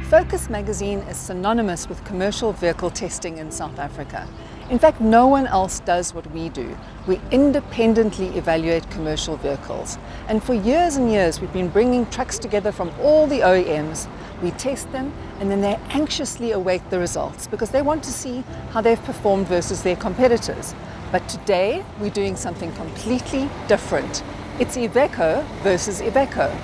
Focus magazine is synonymous with commercial vehicle testing in South Africa. In fact, no one else does what we do. We independently evaluate commercial vehicles. And for years and years, we've been bringing trucks together from all the OEMs. We test them, and then they anxiously await the results because they want to see how they've performed versus their competitors. But today, we're doing something completely different. It's Iveco versus Iveco.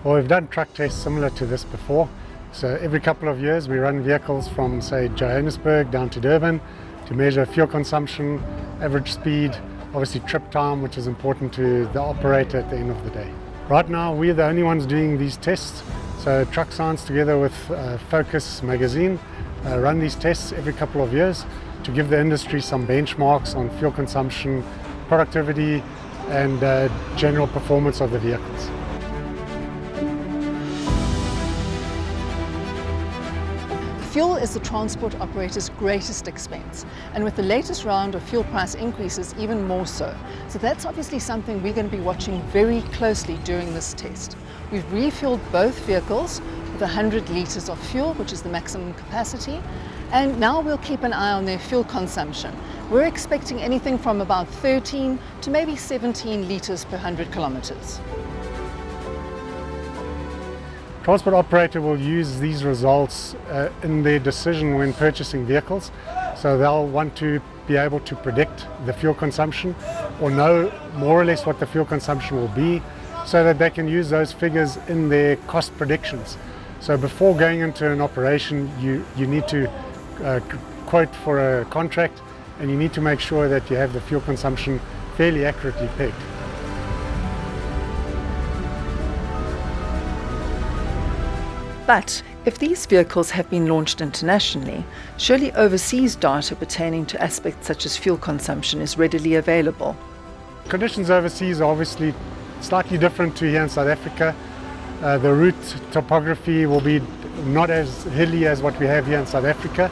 Well, we've done truck tests similar to this before. So every couple of years we run vehicles from, say, Johannesburg down to Durban to measure fuel consumption, average speed, obviously trip time, which is important to the operator at the end of the day. Right now we're the only ones doing these tests. So Truck Science together with Focus magazine run these tests every couple of years to give the industry some benchmarks on fuel consumption, productivity and general performance of the vehicles. Fuel is the transport operator's greatest expense, and with the latest round of fuel price increases, even more so. So that's obviously something we're going to be watching very closely during this test. We've refueled both vehicles with 100 litres of fuel, which is the maximum capacity, and now we'll keep an eye on their fuel consumption. We're expecting anything from about 13 to maybe 17 litres per 100 kilometres. Transport operator will use these results in their decision when purchasing vehicles. So they'll want to be able to predict the fuel consumption or know more or less what the fuel consumption will be so that they can use those figures in their cost predictions. So before going into an operation, you need to quote for a contract and you need to make sure that you have the fuel consumption fairly accurately pegged. But if these vehicles have been launched internationally, surely overseas data pertaining to aspects such as fuel consumption is readily available. Conditions overseas are obviously slightly different to here in South Africa. The route topography will be not as hilly as what we have here in South Africa,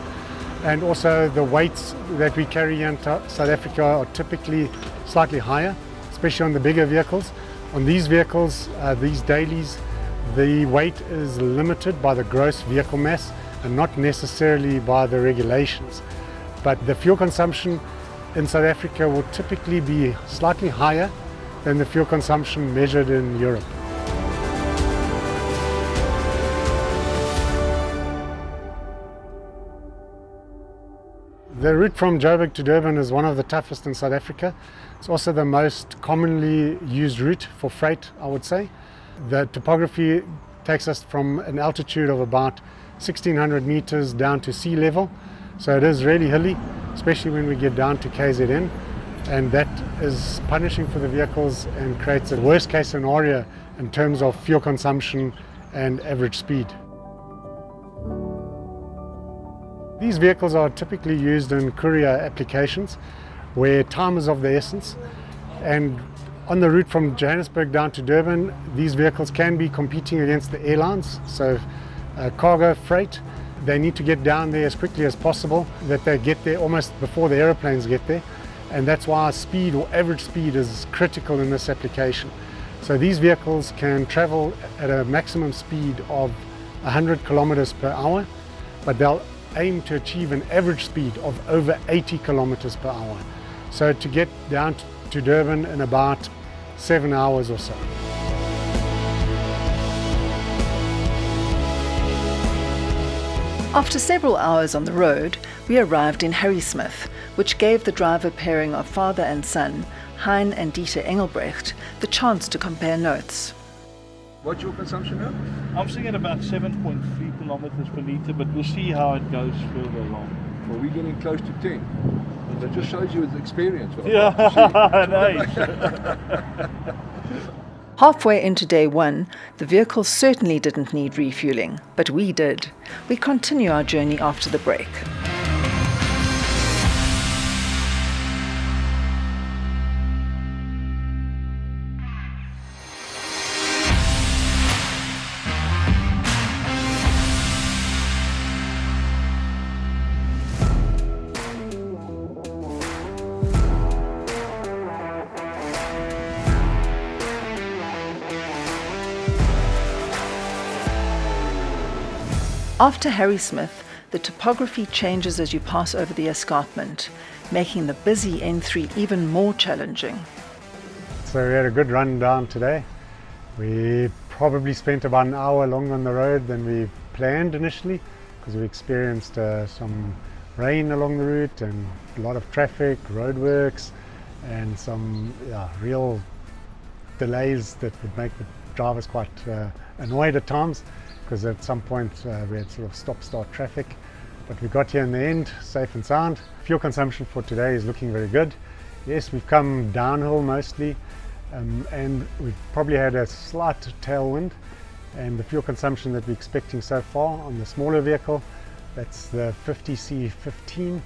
and also the weights that we carry here in South Africa are typically slightly higher, especially on the bigger vehicles. On these vehicles, these dailies, the weight is limited by the gross vehicle mass and not necessarily by the regulations. But the fuel consumption in South Africa will typically be slightly higher than the fuel consumption measured in Europe. The route from Joburg to Durban is one of the toughest in South Africa. It's also the most commonly used route for freight, I would say. The topography takes us from an altitude of about 1,600 meters down to sea level. So it is really hilly, especially when we get down to KZN. And that is punishing for the vehicles and creates a worst case scenario in terms of fuel consumption and average speed. These vehicles are typically used in courier applications where time is of the essence. And on the route from Johannesburg down to Durban, these vehicles can be competing against the airlines. So cargo freight, they need to get down there as quickly as possible, that they get there almost before the aeroplanes get there. And that's why speed or average speed is critical in this application. So these vehicles can travel at a maximum speed of 100 kilometers per hour, but they'll aim to achieve an average speed of over 80 kilometers per hour. So to get down to Durban in about 7 hours or so. After several hours on the road, we arrived in Harrismith, which gave the driver pairing of father and son, Hein and Dieter Engelbrecht, the chance to compare notes. What's your consumption now? I'm seeing at about 7.3 kilometers per litre, but we'll see how it goes further along. Well, we're getting close to 10. That just shows you its experience. Yeah, nice. Halfway into day one, the vehicle certainly didn't need refueling, but we did. We continue our journey after the break. After Harrismith, the topography changes as you pass over the escarpment, making the busy N3 even more challenging. So we had a good run down today. We probably spent about an hour longer on the road than we planned initially, because we experienced some rain along the route and a lot of traffic, roadworks, and some real delays that would make the drivers quite annoyed at times, because at some point we had sort of stop-start traffic. But we got here in the end, safe and sound. Fuel consumption for today is looking very good. Yes, we've come downhill mostly, and we've probably had a slight tailwind, and the fuel consumption that we're expecting so far on the smaller vehicle, that's the 50C15,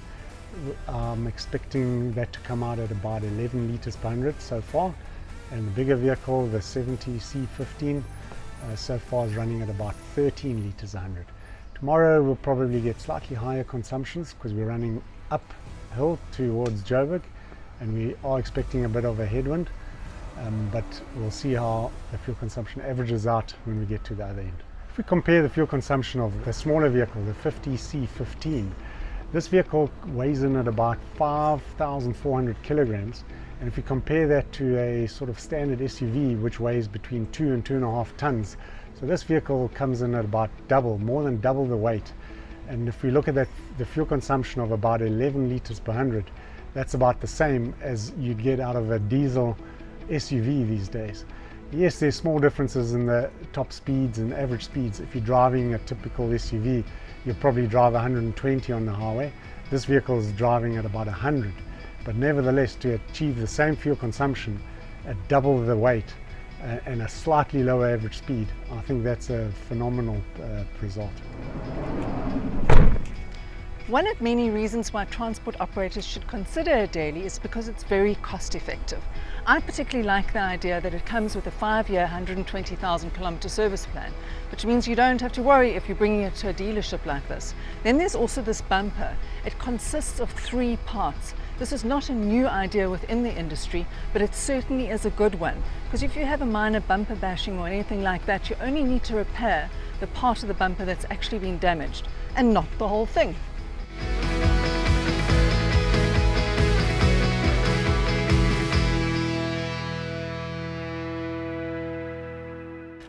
I'm expecting that to come out at about 11 litres per 100 so far, and the bigger vehicle, the 70C15, so far is running at about 13 litres per 100. Tomorrow we'll probably get slightly higher consumptions because we're running uphill towards Joburg, and we are expecting a bit of a headwind, but we'll see how the fuel consumption averages out when we get to the other end. If we compare the fuel consumption of the smaller vehicle, the 50C15, this vehicle weighs in at about 5,400 kilograms, and if you compare that to a sort of standard SUV which weighs between 2 and 2.5 tons, so this vehicle comes in at about more than double the weight. And if we look at that, the fuel consumption of about 11 litres per 100, that's about the same as you'd get out of a diesel SUV these days. Yes, there's small differences in the top speeds and average speeds. If you're driving a typical SUV, you'll probably drive 120 on the highway. This vehicle is driving at about 100, but nevertheless, to achieve the same fuel consumption at double the weight and a slightly lower average speed, I think that's a phenomenal result. One of many reasons why transport operators should consider a daily is because it's very cost effective. I particularly like the idea that it comes with a 5-year, 120,000 kilometer service plan, which means you don't have to worry if you're bringing it to a dealership like this. Then there's also this bumper. It consists of 3 parts. This is not a new idea within the industry, but it certainly is a good one, because if you have a minor bumper bashing or anything like that, you only need to repair the part of the bumper that's actually been damaged and not the whole thing.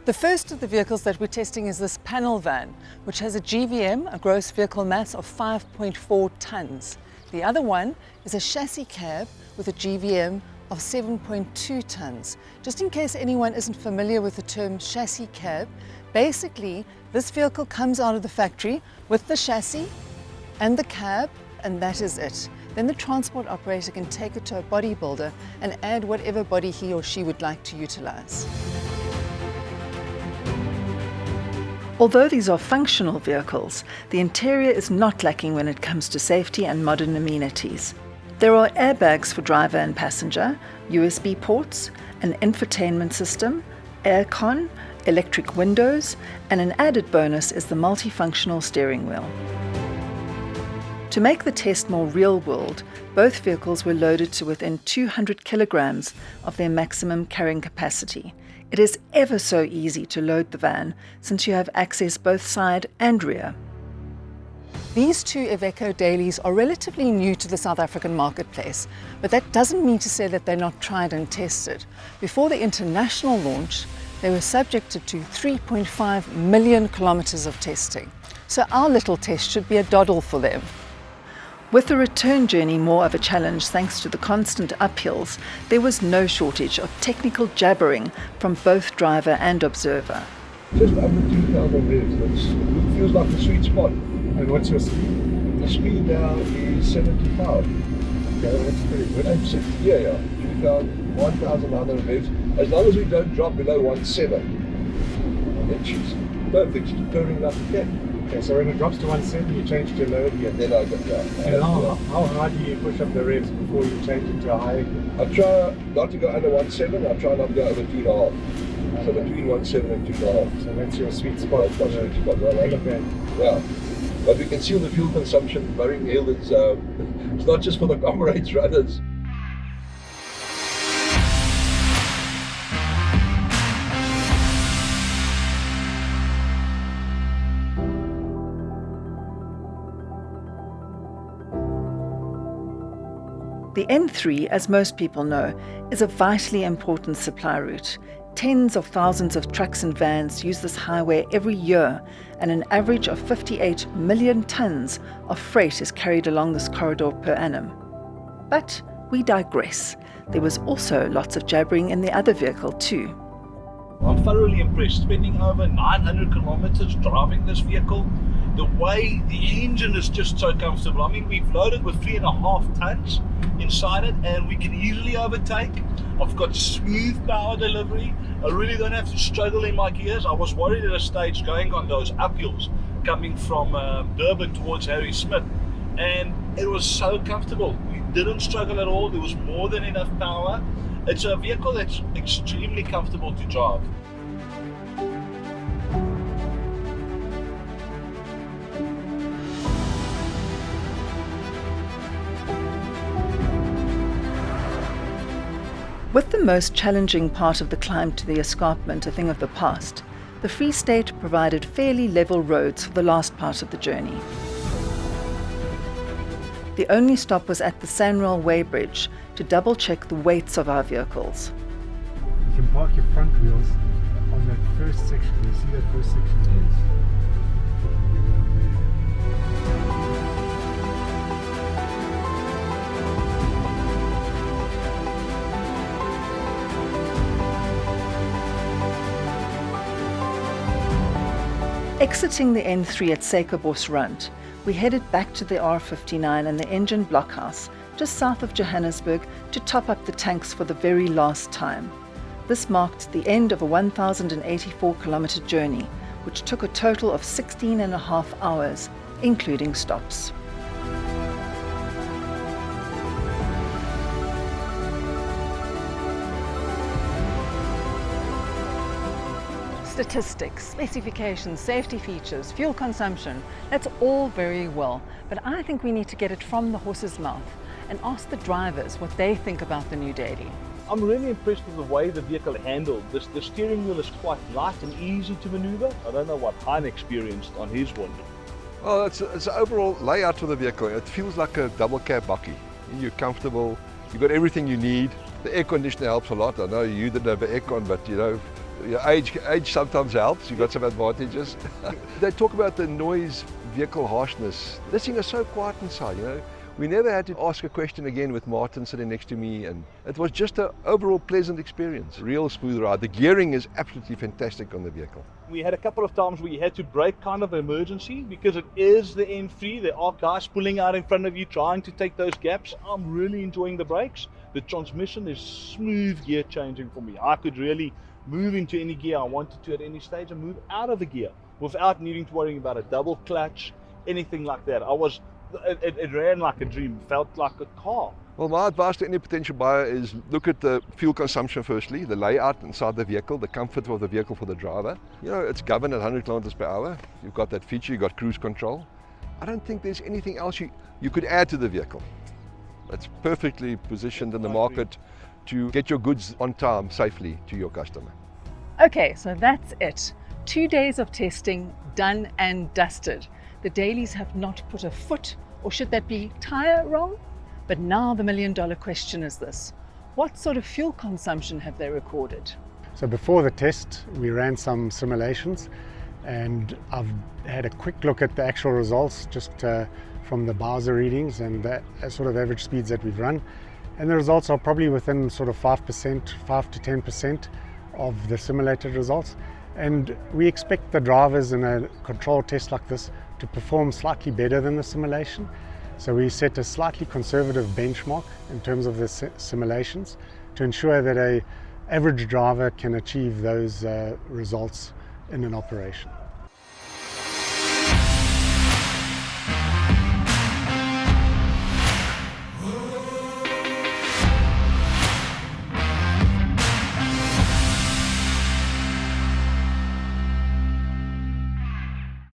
The first of the vehicles that we're testing is this panel van, which has a GVM, a gross vehicle mass of 5.4 tons. The other one is a chassis cab with a GVM of 7.2 tons. Just in case anyone isn't familiar with the term chassis cab, basically this vehicle comes out of the factory with the chassis and the cab, and that is it. Then the transport operator can take it to a bodybuilder and add whatever body he or she would like to utilize. Although these are functional vehicles, the interior is not lacking when it comes to safety and modern amenities. There are airbags for driver and passenger, USB ports, an infotainment system, aircon, electric windows, and an added bonus is the multifunctional steering wheel. To make the test more real-world, both vehicles were loaded to within 200 kilograms of their maximum carrying capacity. It is ever so easy to load the van, since you have access both side and rear. These 2 Iveco dailies are relatively new to the South African marketplace, but that doesn't mean to say that they're not tried and tested. Before the international launch, they were subjected to 3.5 million kilometers of testing. So our little test should be a doddle for them. With the return journey more of a challenge thanks to the constant uphills, there was no shortage of technical jabbering from both driver and observer. Just under 2,000 revs, it feels like a sweet spot. And what's your speed? The speed now is 75. Okay, that's pretty good. Yeah. 1,100 revs. As long as we don't drop below 1.7, then she's perfect. She's purring like a cat. Okay, so when it drops to 170, you change to lower gear. Then I go down. And how hard do you push up the revs before you change it to a higher gear? I try not to go under 1.7. I try not to go over 2.5. So between 1.7 and 2.5. So that's your sweet spot. That's my sweet spot, right? Yeah. But we can see the fuel consumption. Burring Hill is it's not just for the comrades runners. The N3, as most people know, is a vitally important supply route. Tens of thousands of trucks and vans use this highway every year, and an average of 58 million tons of freight is carried along this corridor per annum. But we digress. There was also lots of jabbering in the other vehicle too. I'm thoroughly impressed, spending over 900 kilometers driving this vehicle. The way the engine is just so comfortable. I mean, we've loaded with 3.5 tons inside it and we can easily overtake. I've got smooth power delivery. I really don't have to struggle in my gears. I was worried at a stage going on those uphills coming from Durban towards Harry Smith, and it was so comfortable. We didn't struggle at all. There was more than enough power. It's a vehicle that's extremely comfortable to drive. With the most challenging part of the climb to the escarpment a thing of the past, the Free State provided fairly level roads for the last part of the journey. The only stop was at the Sanrail weighbridge to double-check the weights of our vehicles. You can park your front wheels on that first section. You see that first section there? Exiting the N3 at Suikerbosrand, we headed back to the R59 and the engine blockhouse just south of Johannesburg to top up the tanks for the very last time. This marked the end of a 1,084-kilometer journey, which took a total of 16.5 hours, including stops. Statistics, specifications, safety features, fuel consumption, that's all very well, but I think we need to get it from the horse's mouth and ask the drivers what they think about the new daily. I'm really impressed with the way the vehicle handled. The steering wheel is quite light and easy to maneuver. I don't know what Hein experienced on his one. Well, it's the overall layout of the vehicle. It feels like a double cab bakkie. You're comfortable, you've got everything you need. The air conditioner helps a lot. I know you didn't have aircon, but you know, your age sometimes helps. You've got some advantages. They talk about the noise, vehicle harshness. This thing is so quiet inside, you know. We never had to ask a question again with Martin sitting next to me, and it was just an overall pleasant experience. Real smooth ride. The gearing is absolutely fantastic on the vehicle. We had a couple of times where you had to brake kind of emergency because it is the N3. There are cars pulling out in front of you trying to take those gaps. I'm really enjoying the brakes. The transmission is smooth gear changing for me. I could really move into any gear I wanted to at any stage and move out of the gear without needing to worry about a double clutch, anything like that. It ran like a dream, felt like a car. Well, my advice to any potential buyer is look at the fuel consumption firstly, the layout inside the vehicle, the comfort of the vehicle for the driver. You know, it's governed at 100 kilometers per hour. You've got that feature, you've got cruise control. I don't think there's anything else you could add to the vehicle. It's perfectly positioned in the market to get your goods on time safely to your customer. Okay, so that's it. 2 days of testing done and dusted. The dailies have not put a foot, or should that be tire wrong? But now the million-dollar question is this: what sort of fuel consumption have they recorded? So before the test, we ran some simulations, and I've had a quick look at the actual results just from the Bowser readings and the sort of average speeds that we've run. And the results are probably within sort of 5%, 5 to 10% of the simulated results. And we expect the drivers in a controlled test like this to perform slightly better than the simulation. So we set a slightly conservative benchmark in terms of the simulations to ensure that an average driver can achieve those results in an operation.